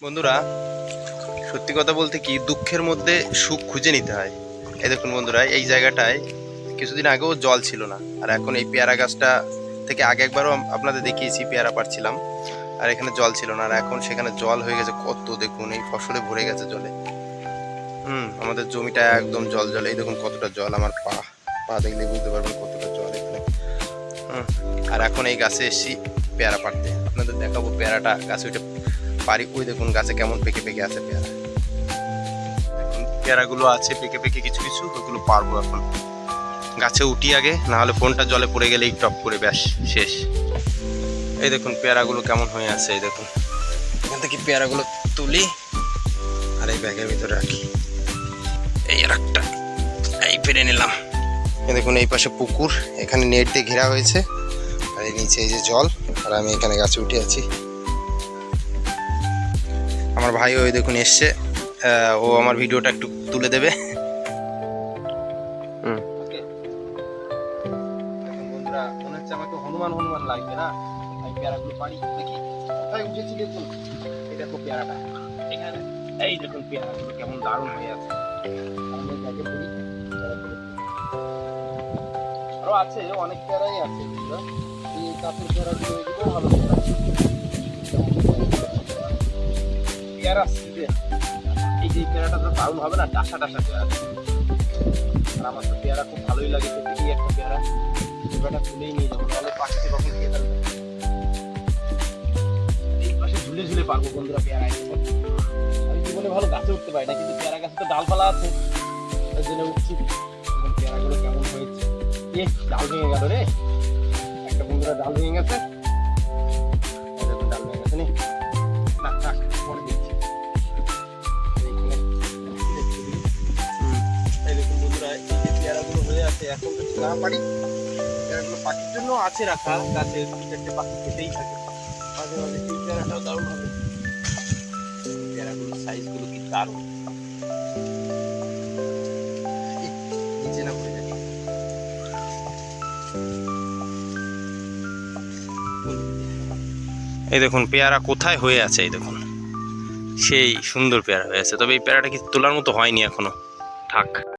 বন্ধুরা, সত্যি কথা বলতে কি, দুঃখের মধ্যে সুখ খুঁজে নিতে হয়। এই দেখুন বন্ধুরা, এই জায়গাটায় কিছুদিন আগেও জল ছিল না, আর এখন এই পেয়ারা গাছটা থেকে আগে একবারও আপনাদের দেখিয়েছি পেয়ারা পাড়ছিলাম, আর এখানে জল ছিল না, আর এখন সেখানে জল হয়ে গেছে কত। দেখুন এই ফসলে ভরে গেছে জলে। আমাদের জমিটা একদম জল জল। এই দেখুন কতটা জল, আমার পা পা দেখলে বুঝতে পারবেন কতটা জল এখানে। আর এখন এই গাছে এসেছি পেয়ারা পাড়তে, আপনাদের দেখাবো পেয়ারাটা গাছে উঠে পারি। ওই দেখুন গাছে কেমন পেকে পেকে আছে পেয়ারা। পেয়ারাগুলো আছে পেকে পেকে কিছু কিছু, ওগুলো পারবো এখন। গাছে উঠি আগে, না হলে ফোনটা জলে পড়ে গেলেই টপ করে ব্যাস শেষ। এই দেখুন পেয়ারাগুলো কেমন হয়ে আছে। এই দেখুন এখান থেকে পেয়ারাগুলো তুলি আর এই ব্যাগের ভিতরে রাখি। এই আর একটা, এই পেরে নিলাম। এই দেখুন এই পাশে পুকুর, এখানে নেট দিয়ে ঘেরা হয়েছে, আর এই নিচে এই যে জল, আর আমি এখানে গাছে উঠে আছি। আমার ভাই ওই দেখুন এসছে, ও আমার ভিডিওটা একটু তুলে দেবে। বন্ধুরা, মনে হচ্ছে আমাকে হনুমান হনুমান লাগবে না? আমি পেয়ারাগুলো পারি দেখি কোথায় উঠেছি। দেখুন এই দেখো পেয়ারাটা এখানে, এই দেখুন পেয়ারাগুলো কেমন দারুণ হয়ে আছে। আরো আছে, অনেক পেয়ারাই আছে। এই কাপের পেয়ারাগুলো এগুলো ভালো পেয়ারা। এই যে পেয়ারাটা তো দারুণ হবে না, ডাসা ডাসা পেয়ারা। আর আমার তো পেয়ারা খুব ভালোই লাগে, তো এই একটা পেয়ারা পেয়ারাটা তুলেই নিয়ে যাবো, নাহলে পাখিতে কখন খেয়ে ফেলবে। এই পাশে ঝুলে ঝুলে পারবো বন্ধুরা পেয়ারা। আমি জীবনে ভালো গাছে উঠতে পারি না, কিন্তু পেয়ারা গাছে তো ডালপালা আছে, তার জন্য উঠছি। পেয়ারাগুলো কেমন হয়েছে। ডাল ভেঙে গেল রে একটা, বন্ধুরা ডাল ভেঙে গেছে। ডাল ভেঙে গেছে নি, না থাক পরে দেখছি। এই দেখুন বন্ধুরা, এই যে পেয়ারাগুলো হয়ে আছে, এখন যদি না পারি, পেয়ারাগুলো পাখির জন্য আছে রাখা গাছে, চারটে পাখি খেতেই থাকে মাঝে মাঝে। এই পেয়ারাটাও দারুণ হবে। পেয়ারাগুলোর সাইজগুলো কি দারুণ, নিচে না পড়ে যায়। এই দেখুন পেয়ারা কোথায় হয়ে আছে, এই দেখুন সেই সুন্দর পেয়ারা হয়ে আছে। তবে এই পেয়ারাটা কি তোলার মতো হয়নি এখনো, থাক।